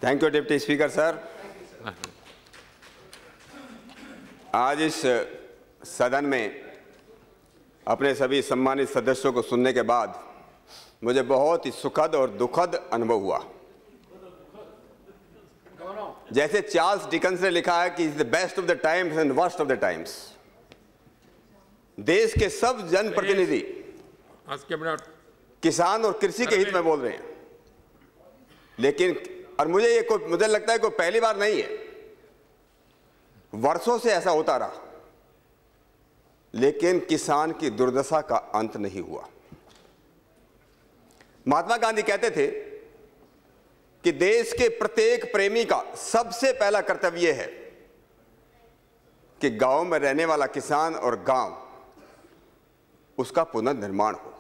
Thank you deputy speaker sir. आज इस सदन में अपने सभी सम्मानित सदस्यों को सुनने के बाद मुझे बहुत ही सुखद और दुखद अनुभव हुआ। जैसे चार्ल्स डिकन्स ने लिखा है कि the best of the times and worst of the times. देश के सब जनप्रतिनिधि किसान और कृषि के हित में बोल रहे हैं, लेकिन और मुझे लगता है कोई पहली बार नहीं है, वर्षों से ऐसा होता रहा, लेकिन किसान की दुर्दशा का अंत नहीं हुआ। महात्मा गांधी कहते थे कि देश के प्रत्येक प्रेमी का सबसे पहला कर्तव्य है कि गांव में रहने वाला किसान और गांव उसका पुनर्निर्माण हो,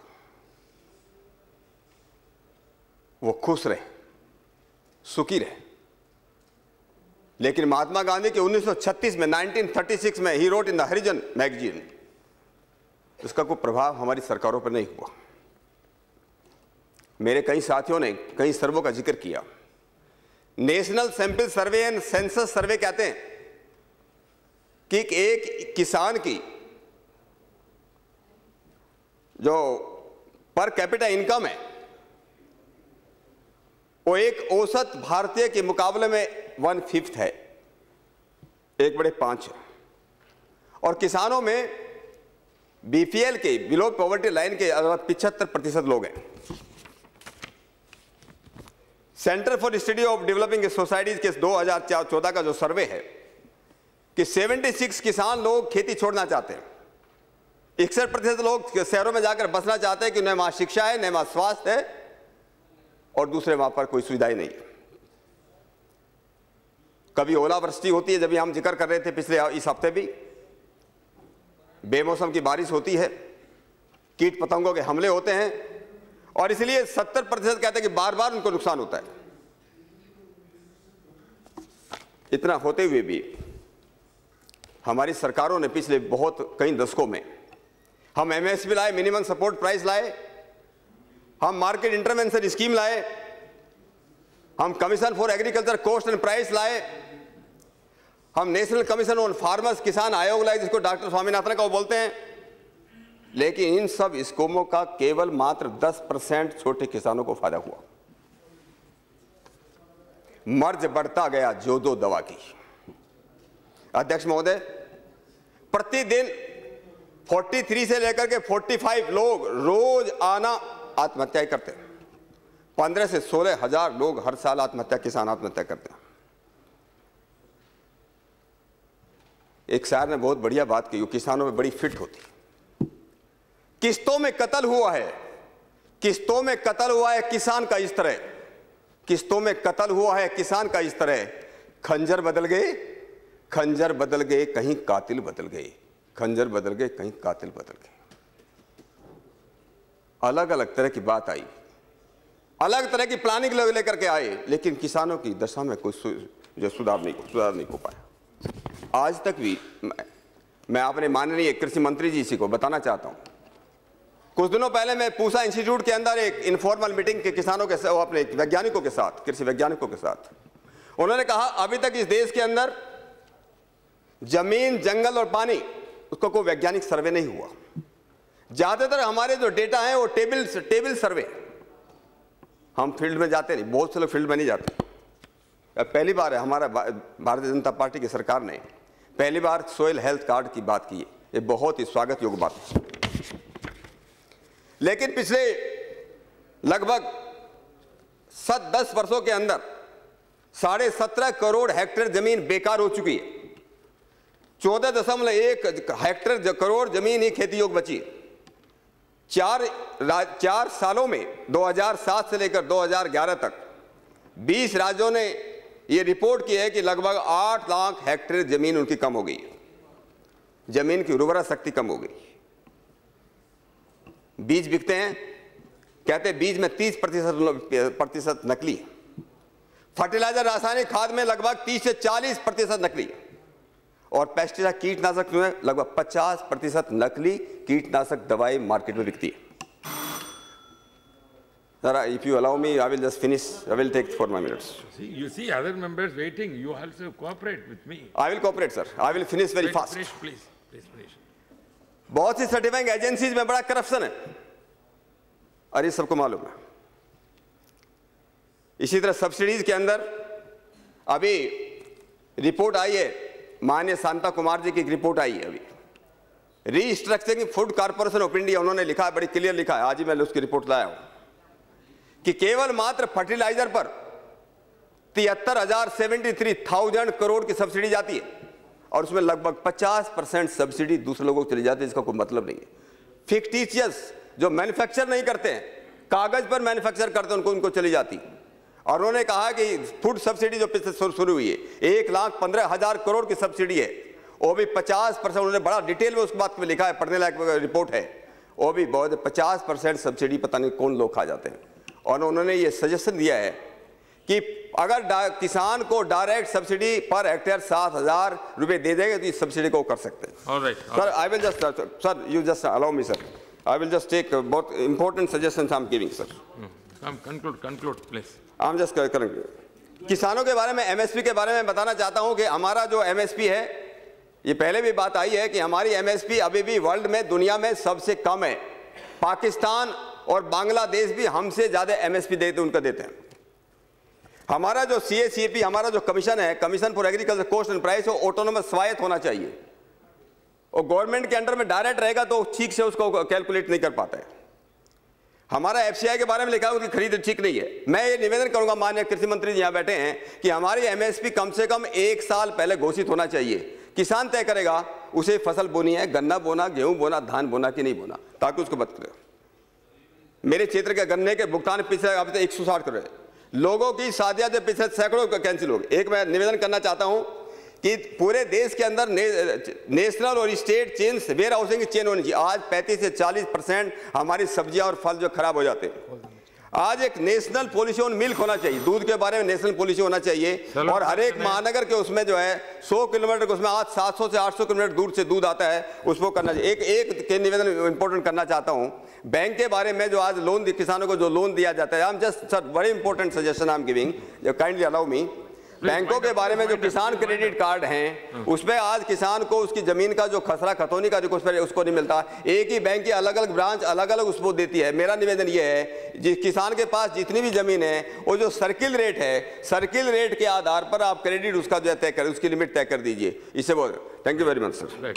वो खुश रहे, सुखी रहे। लेकिन महात्मा गांधी के 1936 में 1936 में he wrote in the Harijan magazine, इसका कोई प्रभाव हमारी सरकारों पर नहीं हुआ। मेरे कई साथियों ने कई सर्वों का जिक्र किया। National sample survey and census survey कहते हैं कि एक किसान की जो पर कैपिटा इनकम है वो एक औसत भारतीय के मुकाबले में 1/5 है, 1/5 है। और किसानों में बीपीएल के बिलो पॉवर्टी लाइन के 75% लोग हैं। Centre for study of developing societies के 2014 का जो सर्वे है कि 76 किसान लोग खेती छोड़ना चाहते हैं, 61% लोग शहरों में जाकर बसना चाहते हैं कि न वहां शिक्षा है, न वहां स्वास्थ्य है, और दूसरे वहां पर कोई सुविधाएं नहीं है। कभी ओलावृष्टि होती है, जब हम जिक्र कर रहे थे पिछले इस हफ्ते भी, बेमौसम की बारिश होती है, कीट पतंगों के हमले होते हैं, और इसलिए 70% कहते हैं कि बार बार उनको नुकसान होता है। इतना होते हुए भी हमारी सरकारों ने पिछले कई दशकों में हम एमएसपी लाए, मिनिमम सपोर्ट प्राइस लाए, हम मार्केट इंटरवेंशन स्कीम लाए, हम commission for agriculture cost and price लाए, हम नेशनल कमीशन ऑन फार्मर्स किसान आयोग लाए, जिसको डॉक्टर स्वामीनाथन का बोलते हैं। लेकिन इन सब स्कीमों का केवल मात्र 10% छोटे किसानों को फायदा हुआ। मर्ज बढ़ता गया जो दो दवा की। अध्यक्ष महोदय, प्रतिदिन 43 से लेकर के 45 लोग रोज आना आत्महत्या करते हैं। 15 से 16 हजार लोग हर साल किसान आत्महत्या करते हैं। एक शायर ने बहुत बढ़िया बात की, किसानों में बड़ी फिट होती। किस्तों में कत्ल हुआ है, किस्तों में कत्ल हुआ है किसान का इस तरह, किस्तों में कत्ल हुआ है किसान का इस तरह। खंजर बदल गए, खंजर बदल गए, कहीं कातिल बदल गए, खंजर बदल गए, कहीं कातिल बदल गए। अलग अलग तरह की बात आई, अलग तरह की प्लानिंग लेकर के आए, लेकिन किसानों की दशा में कोई सुधार नहीं हो पाया। आज तक भी मैं अपने माननीय कृषि मंत्री जी को बताना चाहता हूं। कुछ दिनों पहले मैं पूसा इंस्टीट्यूट के अंदर एक इनफॉर्मल मीटिंग के किसानों के साथ, अपने वैज्ञानिकों के साथ, कृषि वैज्ञानिकों के साथ, उन्होंने कहा अभी तक इस देश के अंदर जमीन, जंगल और पानी, उसका कोई वैज्ञानिक सर्वे नहीं हुआ। ज्यादातर हमारे जो डेटा है वो टेबल सर्वे। हम फील्ड में जाते नहीं, बहुत से लोग फील्ड में नहीं जाते। पहली बार है हमारा भारतीय जनता पार्टी की सरकार ने पहली बार सोइल हेल्थ कार्ड की बात की है। ये बहुत ही स्वागत योग्य बात है। लेकिन पिछले लगभग 10 वर्षों के अंदर 17.5 करोड़ हेक्टेयर जमीन बेकार हो चुकी है। 14.1 हेक्टेयर करोड़ जमीन ही खेती योग्य बची। 4 सालों में 2007 से लेकर 2011 तक 20 राज्यों ने यह रिपोर्ट की है कि लगभग 8 लाख हेक्टेयर जमीन उनकी कम हो गई है, जमीन की उर्वरा शक्ति कम हो गई। बीज बिकते हैं, कहते हैं बीज में 30% नकली है। फर्टिलाइजर, रासायनिक खाद में लगभग 30 से 40% नकली है। और पेस्टिसाइड, कीटनाशक में लगभग 50% नकली कीटनाशक दवाई मार्केट में बिकती है। Sir, if you allow me, I will just finish. I will take 4 more minutes. You see other members waiting. You also cooperate with me. I will cooperate, sir. I will finish very fast. Finish, please. Please finish. बहुत सी certifying agencies में बड़ा corruption है और ये सबको मालूम है। इसी तरह सब्सिडीज के अंदर अभी रिपोर्ट आई है, माननीय शांता कुमार जी की एक रिपोर्ट आई है अभी, restructuring food corporation of India, उन्होंने लिखा है, बड़ी क्लियर लिखा है, आज ही मैंने उसकी रिपोर्ट लाया हूं कि केवल मात्र फर्टिलाइजर पर 73,000 करोड़ की सब्सिडी जाती है और उसमें लगभग 50% सब्सिडी दूसरे लोगों को चली जाती है, इसका कोई मतलब नहीं है। फिक्टिशियस जो मैन्युफैक्चर नहीं करते हैं, कागज पर मैन्युफैक्चर करते हैं, उनको चली जाती। और उन्होंने कहा कि फूड सब्सिडी जो पिछले शुरू हुई है 1,15,000 करोड़ की सब्सिडी है, वो भी 50%, उन्होंने बड़ा डिटेल में उस बात में लिखा है, पढ़ने लायक रिपोर्ट है, वो भी बहुत 50% सब्सिडी पता नहीं कौन लोग खा जाते हैं। और उन्होंने ये सजेशन दिया है कि अगर किसान को डायरेक्ट सब्सिडी पर हेक्टेयर 7,000 रुपए दे देंगे तो इस सब्सिडी को कर सकते हैं। Sir, I will just, sir you just allow me sir, I will just take बहुत important suggestions I am giving sir. Conclude please. I am just करेंगे। किसानों के बारे में, एमएसपी के बारे में बताना चाहता हूं कि हमारा जो एमएसपी है, ये पहले भी बात आई है कि हमारी एमएसपी अभी भी वर्ल्ड में, दुनिया में सबसे कम है। पाकिस्तान और बांग्लादेश भी हमसे ज्यादा एमएसपी देते हैं। हमारा जो CACP, हमारा जो कमीशन है, commission for agriculture cost and price, वो ऑटोनोमस स्वायत्त होना चाहिए और गवर्नमेंट के अंडर में डायरेक्ट रहेगा तो ठीक से उसको कैलकुलेट नहीं कर पाता है। हमारा FCI के बारे में लिखा है उसकी खरीद ठीक नहीं है। मैं ये निवेदन करूंगा माननीय कृषि मंत्री जी यहाँ बैठे हैं कि हमारी MSP कम से कम 1 साल पहले घोषित होना चाहिए। किसान तय करेगा उसे फसल बोनी है, गन्ना बोना, गेहूं बोना, धान बोना कि नहीं बोना, ताकि उसको बता करें। मेरे क्षेत्र के गन्ने के भुगतान पिछले अब तक 160 करोड़, लोगों की शादियां जो पिछले सैकड़ों कैंसिल हो गई। एक मैं निवेदन करना चाहता हूं कि पूरे देश के अंदर नेशनल और स्टेट चेन्स, वेयर हाउसिंग की चेन होनी चाहिए। आज 35 से 40% हमारी सब्जियां और फल जो खराब हो जाते हैं। आज एक नेशनल पॉलिसी ऑन मिल्क होना चाहिए, दूध के बारे में नेशनल पॉलिसी होना चाहिए। और हर एक महानगर के उसमें जो है 100 किलोमीटर के उसमें आज 700 से 800 किलोमीटर दूर से दूध आता है, उसको करना चाहिए। एक के निवेदन इंपॉर्टेंट करना चाहता हूं, बैंक के बारे में जो आज लोन, किसानों को जो लोन दिया जाता है, आई am just sir very important suggestion I am giving, kindly allow me. बैंकों के बारे में जो किसान क्रेडिट कार्ड हैं, उसमें आज किसान को उसकी जमीन का जो खसरा खतौनी का जो उसको नहीं मिलता। एक ही बैंक की अलग अलग ब्रांच अलग अलग उसको देती है। मेरा निवेदन ये है, जिस किसान के पास जितनी भी जमीन है, वो जो सर्किल रेट है, सर्किल रेट के आधार पर आप क्रेडिट उसका जो तय करें, उसकी लिमिट तय कर दीजिए। इससे बहुत thank you very much sir.